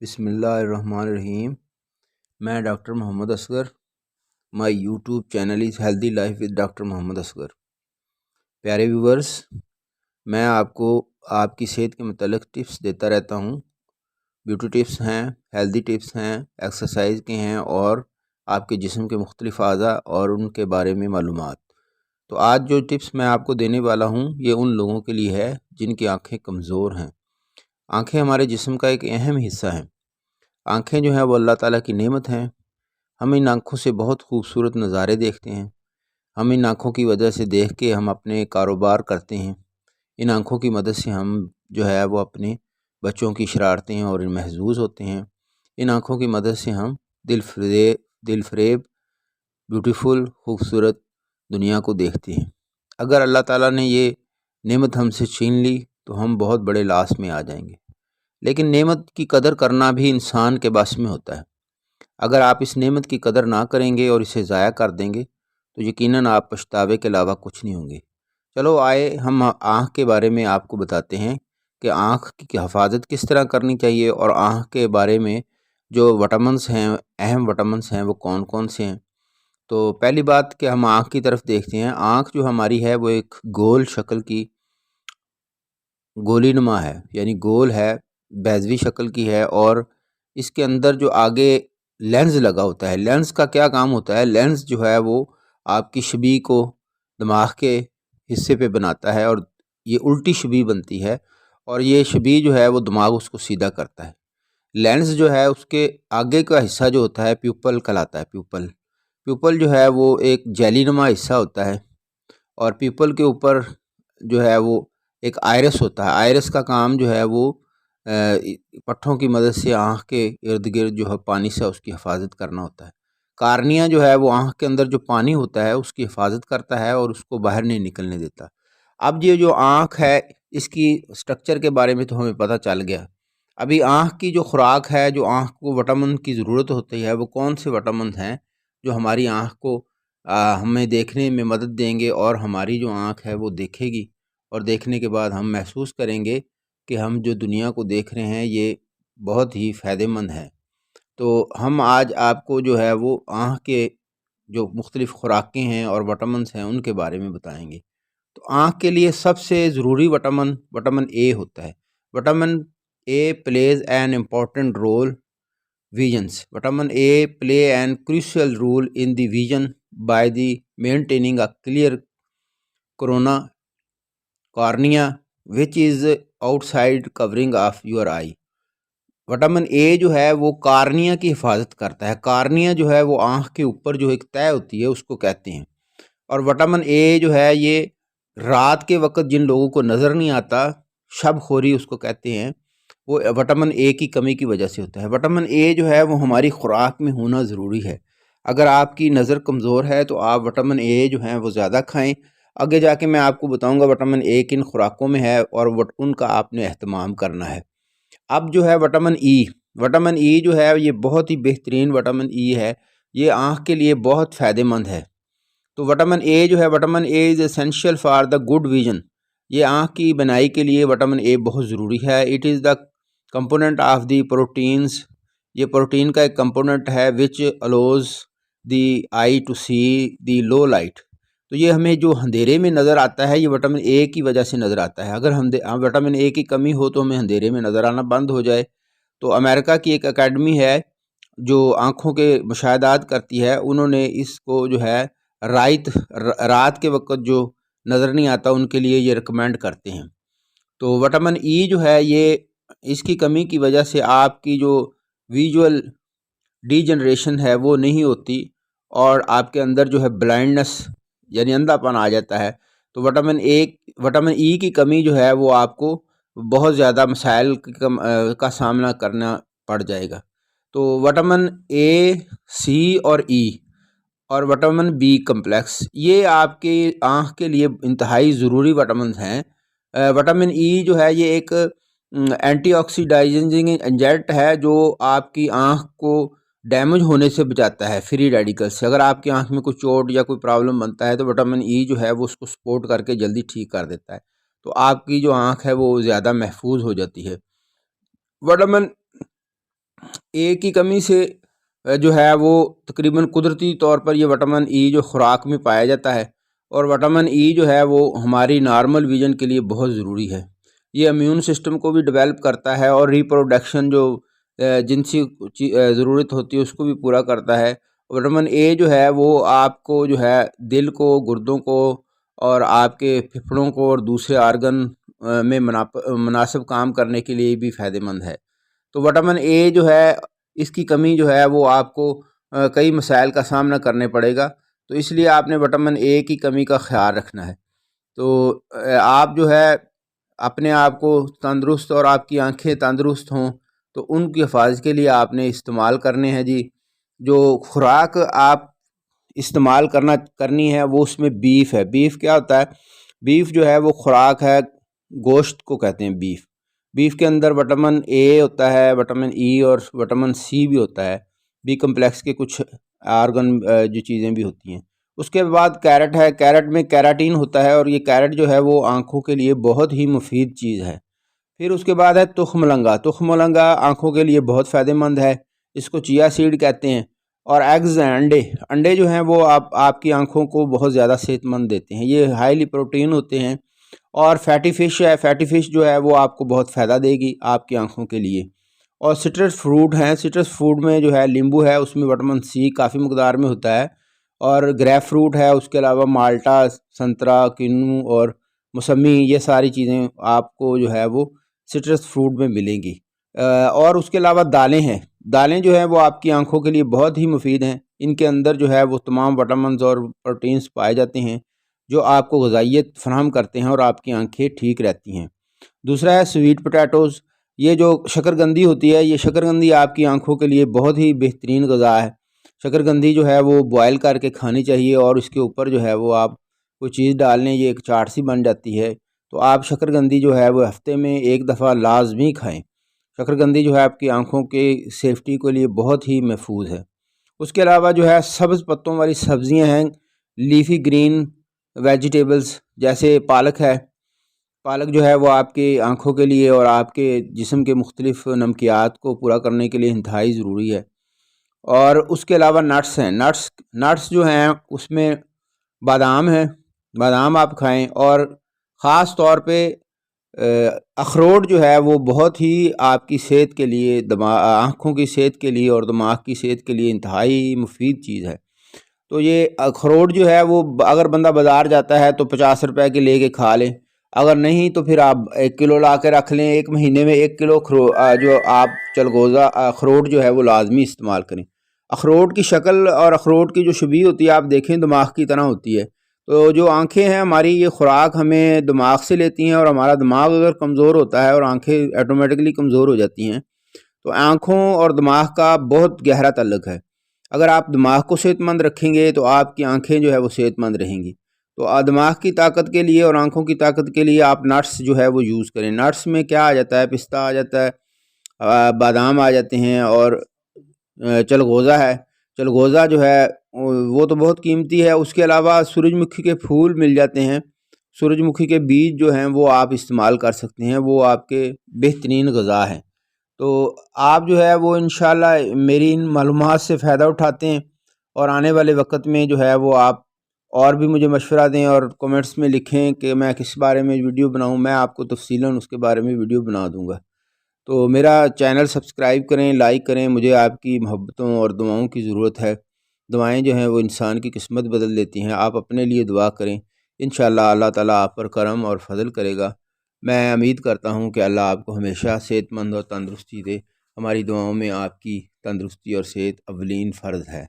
بسم اللہ الرحمن الرحیم۔ میں doctor Muhammad Asghar. My YouTube channel is healthy life with doctor Muhammad Asghar. پیارے ویورز، میں آپ کو آپ کی صحت کے متعلق ٹپس دیتا رہتا ہوں۔ بیوٹی ٹپس ہیں، ہیلدی ٹپس ہیں، ایکسرسائز کے ہیں، اور آپ کے جسم کے مختلف اعضاء اور ان کے بارے میں معلومات۔ تو آج جو ٹپس میں آپ کو دینے والا ہوں یہ ان لوگوں کے لیے ہے جن کی آنکھیں کمزور ہیں۔ آنکھیں ہمارے جسم کا ایک اہم حصہ ہیں۔ آنکھیں جو ہیں وہ اللہ تعالیٰ کی نعمت ہیں۔ ہم ان آنکھوں سے بہت خوبصورت نظارے دیکھتے ہیں۔ ہم ان آنکھوں کی وجہ سے دیکھ کے ہم اپنے کاروبار کرتے ہیں۔ ان آنکھوں کی مدد سے ہم جو ہے وہ اپنے بچوں کی شرارتیں اور محظوظ ہوتے ہیں۔ ان آنکھوں کی مدد سے ہم دل فریب بیوٹیفل خوبصورت دنیا کو دیکھتے ہیں۔ اگر اللہ تعالیٰ نے یہ نعمت ہم سے چھین لی تو ہم بہت بڑے لاس میں آ جائیں گے۔ لیکن نعمت کی قدر کرنا بھی انسان کے بس میں ہوتا ہے۔ اگر آپ اس نعمت کی قدر نہ کریں گے اور اسے ضائع کر دیں گے تو یقیناً آپ پچھتاوے کے علاوہ کچھ نہیں ہوں گے۔ چلو آئے ہم آنکھ کے بارے میں آپ کو بتاتے ہیں کہ آنکھ کی حفاظت کس طرح کرنی چاہیے، اور آنکھ کے بارے میں جو وٹامنس ہیں، اہم وٹامنس ہیں، وہ کون کون سے ہیں۔ تو پہلی بات کہ ہم آنکھ کی طرف دیکھتے ہیں۔ آنکھ جو ہماری ہے وہ ایک گول شکل کی گولی نما ہے، یعنی گول ہے، بیضوی شکل کی ہے، اور اس کے اندر جو آگے لینز لگا ہوتا ہے۔ لینز کا کیا کام ہوتا ہے؟ لینز جو ہے وہ آپ کی شبیہ کو دماغ کے حصے پہ بناتا ہے، اور یہ الٹی شبیہ بنتی ہے، اور یہ شبیہ جو ہے وہ دماغ اس کو سیدھا کرتا ہے۔ لینز جو ہے اس کے آگے کا حصہ جو ہوتا ہے پیوپل کہلاتا ہے۔ پیوپل جو ہے وہ ایک جیلی نما حصہ ہوتا ہے، اور پیوپل کے اوپر جو ہے وہ ایک آئرس ہوتا ہے۔ آئرس کا کام جو ہے وہ پٹھوں کی مدد سے آنکھ کے ارد گرد جو ہے پانی سے اس کی حفاظت کرنا ہوتا ہے۔ کارنیا جو ہے وہ آنکھ کے اندر جو پانی ہوتا ہے اس کی حفاظت کرتا ہے اور اس کو باہر نہیں نکلنے دیتا۔ اب یہ جو آنکھ ہے اس کی سٹرکچر کے بارے میں تو ہمیں پتہ چل گیا۔ ابھی آنکھ کی جو خوراک ہے، جو آنکھ کو وٹامن کی ضرورت ہوتی ہے، وہ کون سے وٹامن ہیں جو ہماری آنکھ کو ہمیں دیکھنے میں مدد دیں گے، اور ہماری جو آنکھ ہے وہ دیکھے گی، اور دیکھنے کے بعد ہم محسوس کریں گے کہ ہم جو دنیا کو دیکھ رہے ہیں یہ بہت ہی فائدہ مند ہے۔ تو ہم آج آپ کو جو ہے وہ آنکھ کے جو مختلف خوراکیں ہیں اور وٹامنس ہیں ان کے بارے میں بتائیں گے۔ تو آنکھ کے لیے سب سے ضروری وٹامن اے ہوتا ہے۔ Vitamin A plays an important role visions. Vitamin A play an crucial role in the vision by the maintaining a clear cornea which is outside covering of your eye۔ Vitamin A جو ہے وہ cornea کی حفاظت کرتا ہے۔ Cornea جو ہے وہ آنکھ کے اوپر جو ایک تہہ ہوتی ہے اس کو کہتے ہیں۔ اور وٹامن اے جو ہے یہ رات کے وقت جن لوگوں کو نظر نہیں آتا، شب خوری اس کو کہتے ہیں، وہ وٹامن اے کی کمی کی وجہ سے ہوتا ہے۔ وٹامن اے جو ہے وہ ہماری خوراک میں ہونا ضروری ہے۔ اگر آپ کی نظر کمزور ہے تو آپ وٹامن اے جو ہیں وہ زیادہ کھائیں۔ آگے جا کے میں آپ کو بتاؤں گا وٹامن اے کن خوراکوں میں ہے اور ان کا آپ نے اہتمام کرنا ہے۔ اب جو ہے وٹامن ای جو ہے یہ بہت ہی بہترین وٹامن ای ہے، یہ آنکھ کے لیے بہت فائدہ مند ہے۔ تو وٹامن اے جو ہے، vitamin a is essential for the good vision. یہ آنکھ کی بنائی کے لیے وٹامن اے بہت ضروری ہے۔ It is the component of the proteins. یہ پروٹین کا ایک کمپوننٹ ہے which allows the eye to see the low light. تو یہ ہمیں جو اندھیرے میں نظر آتا ہے یہ وٹامن اے کی وجہ سے نظر آتا ہے۔ اگر وٹامن اے کی کمی ہو تو ہمیں اندھیرے میں نظر آنا بند ہو جائے۔ تو امریکہ کی ایک اکیڈمی ہے جو آنکھوں کے مشاہدات کرتی ہے، انہوں نے اس کو جو ہے رات کے وقت جو نظر نہیں آتا ان کے لیے یہ ریکمینڈ کرتے ہیں۔ تو وٹامن ای جو ہے یہ اس کی کمی کی وجہ سے آپ کی جو ویژول ڈی جنریشن ہے وہ نہیں ہوتی، اور آپ کے اندر جو ہے بلائنڈنس یعنی اندھا پن آ جاتا ہے۔ تو وٹامن ای کی کمی جو ہے وہ آپ کو بہت زیادہ مسائل کا سامنا کرنا پڑ جائے گا۔ تو وٹامن اے، سی اور ای اور وٹامن بی کمپلیکس یہ آپ کی آنکھ کے لیے انتہائی ضروری وٹامنز ہیں۔ وٹامن ای جو ہے یہ ایک اینٹی آکسیڈائزنگ ایجنٹ ہے جو آپ کی آنکھ کو ڈیمیج ہونے سے بچاتا ہے فری ریڈیکل سے۔ اگر آپ کی آنکھ میں کوئی چوٹ یا کوئی پرابلم بنتا ہے تو وٹامن ای جو ہے وہ اس کو سپورٹ کر کے جلدی ٹھیک کر دیتا ہے، تو آپ کی جو آنکھ ہے وہ زیادہ محفوظ ہو جاتی ہے۔ اے کی کمی سے جو ہے وہ تقریباً قدرتی طور پر یہ وٹامن ای جو خوراک میں پایا جاتا ہے، اور وٹامن ای جو ہے وہ ہماری نارمل ویژن کے لیے بہت ضروری ہے۔ یہ امیون سسٹم کو بھی ڈیولپ کرتا ہے اور ریپروڈکشن جو جنسی ضرورت ہوتی ہے اس کو بھی پورا کرتا ہے۔ وٹامن اے جو ہے وہ آپ کو جو ہے دل کو، گردوں کو اور آپ کے پھپھڑوں کو اور دوسرے آرگن میں مناسب کام کرنے کے لیے بھی فائدہ مند ہے۔ تو وٹامن اے جو ہے اس کی کمی جو ہے وہ آپ کو کئی مسائل کا سامنا کرنے پڑے گا، تو اس لیے آپ نے وٹامن اے کی کمی کا خیال رکھنا ہے۔ تو آپ جو ہے اپنے آپ کو تندرست اور آپ کی آنکھیں تندرست ہوں تو ان کی حفاظت کے لیے آپ نے استعمال کرنے ہیں جی جو خوراک آپ استعمال کرنی ہے وہ اس میں بیف ہے۔ بیف کیا ہوتا ہے؟ بیف جو ہے وہ خوراک ہے، گوشت کو کہتے ہیں بیف۔ بیف کے اندر وٹامن اے ہوتا ہے، وٹامن ای اور وٹامن سی بھی ہوتا ہے، بی کمپلیکس کے کچھ آرگن جو چیزیں بھی ہوتی ہیں۔ اس کے بعد کیرٹ ہے، کیرٹ میں کیراٹین ہوتا ہے اور یہ کیرٹ جو ہے وہ آنکھوں کے لیے بہت ہی مفید چیز ہے۔ پھر اس کے بعد ہے تخم مرنگا۔ تخم مرنگا آنکھوں کے لیے بہت فائدہ مند ہے، اس کو چیا سیڈ کہتے ہیں۔ اور ایگز ہیں، انڈے جو ہیں وہ آپ کی آنکھوں کو بہت زیادہ صحت مند دیتے ہیں، یہ ہائیلی پروٹین ہوتے ہیں۔ اور فیٹی فش ہے، فیٹی فش جو ہے وہ آپ کو بہت فائدہ دے گی آپ کی آنکھوں کے لیے۔ اور سٹرس فروٹ ہیں، سٹرس فروٹ میں جو ہے لیمبو ہے، اس میں وٹامن سی کافی مقدار میں ہوتا ہے۔ اور گریپ فروٹ ہے، اس کے علاوہ مالٹا، سنترا، کنو اور موسمی، یہ ساری چیزیں آپ کو جو ہے وہ سٹرس فروٹ میں ملیں گی۔ اور اس کے علاوہ دالیں ہیں، دالیں جو ہیں وہ آپ کی آنکھوں کے لیے بہت ہی مفید ہیں، ان کے اندر جو ہے وہ تمام وٹامنز اور پروٹینز پائے جاتے ہیں جو آپ کو غذائیت فراہم کرتے ہیں اور آپ کی آنکھیں ٹھیک رہتی ہیں۔ دوسرا ہے سویٹ پوٹیٹوز، یہ جو شکرگندی ہوتی ہے، یہ شکرگندی آپ کی آنکھوں کے لیے بہت ہی بہترین غذا ہے۔ شکرگندی جو ہے وہ بوائل کر کے کھانی چاہیے اور اس کے اوپر جو ہے وہ آپ کوئی چیز ڈال لیں، یہ ایک چاٹ سی بن جاتی ہے۔ تو آپ شکرگندی جو ہے وہ ہفتے میں ایک دفعہ لازمی کھائیں۔ شکرگندی جو ہے آپ کی آنکھوں کے سیفٹی کے لیے بہت ہی محفوظ ہے۔ اس کے علاوہ جو ہے سبز پتوں والی سبزیاں ہیں، لیفی گرین ویجیٹیبلز، جیسے پالک ہے۔ پالک جو ہے وہ آپ کی آنکھوں کے لیے اور آپ کے جسم کے مختلف نمکیات کو پورا کرنے کے لیے انتہائی ضروری ہے۔ اور اس کے علاوہ نٹس ہیں، نٹس جو ہیں اس میں بادام ہیں، بادام آپ کھائیں۔ اور خاص طور پہ اخروٹ جو ہے وہ بہت ہی آپ کی صحت کے لیے، آنکھوں کی صحت کے لیے اور دماغ کی صحت کے لیے انتہائی مفید چیز ہے۔ تو یہ اخروٹ جو ہے وہ اگر بندہ بازار جاتا ہے تو 50 روپے کے لے کے کھا لیں، اگر نہیں تو پھر آپ 1 کلو لا کے رکھ لیں، ایک مہینے میں 1 کلو جو آپ چلغوزہ اخروٹ جو ہے وہ لازمی استعمال کریں۔ اخروٹ کی شکل اور اخروٹ کی جو شبیہ ہوتی ہے آپ دیکھیں دماغ کی طرح ہوتی ہے۔ تو جو آنکھیں ہیں ہماری، یہ خوراک ہمیں دماغ سے لیتی ہیں، اور ہمارا دماغ اگر کمزور ہوتا ہے اور آنکھیں آٹومیٹکلی کمزور ہو جاتی ہیں تو آنکھوں اور دماغ کا بہت گہرا تعلق ہے۔ اگر آپ دماغ کو صحت مند رکھیں گے تو آپ کی آنکھیں جو ہے وہ صحت مند رہیں گی۔ تو دماغ کی طاقت کے لیے اور آنکھوں کی طاقت کے لیے آپ نٹس جو ہے وہ یوز کریں۔ نٹس میں کیا آ جاتا ہے؟ پستہ آ جاتا ہے، بادام آ جاتے ہیں، اور چلغوزہ ہے۔ چلغوزہ جو ہے وہ تو بہت قیمتی ہے۔ اس کے علاوہ سورج مکھی کے پھول مل جاتے ہیں، سورج مکھی کے بیج جو ہیں وہ آپ استعمال کر سکتے ہیں، وہ آپ کے بہترین غذا ہیں۔ تو آپ جو ہے وہ انشاءاللہ میری ان معلومات سے فائدہ اٹھاتے ہیں، اور آنے والے وقت میں جو ہے وہ آپ اور بھی مجھے مشورہ دیں اور کومنٹس میں لکھیں کہ میں کس بارے میں ویڈیو بناؤں، میں آپ کو تفصیلاً اس کے بارے میں ویڈیو بنا دوں گا۔ تو میرا چینل سبسکرائب کریں، لائک کریں، مجھے آپ کی محبتوں اور دعاؤں کی ضرورت ہے۔ دعائیں جو ہیں وہ انسان کی قسمت بدل دیتی ہیں، آپ اپنے لیے دعا کریں، انشاءاللہ اللہ تعالیٰ آپ پر کرم اور فضل کرے گا۔ میں امید کرتا ہوں کہ اللہ آپ کو ہمیشہ صحت مند اور تندرستی دے۔ ہماری دعاؤں میں آپ کی تندرستی اور صحت اولین فرض ہے۔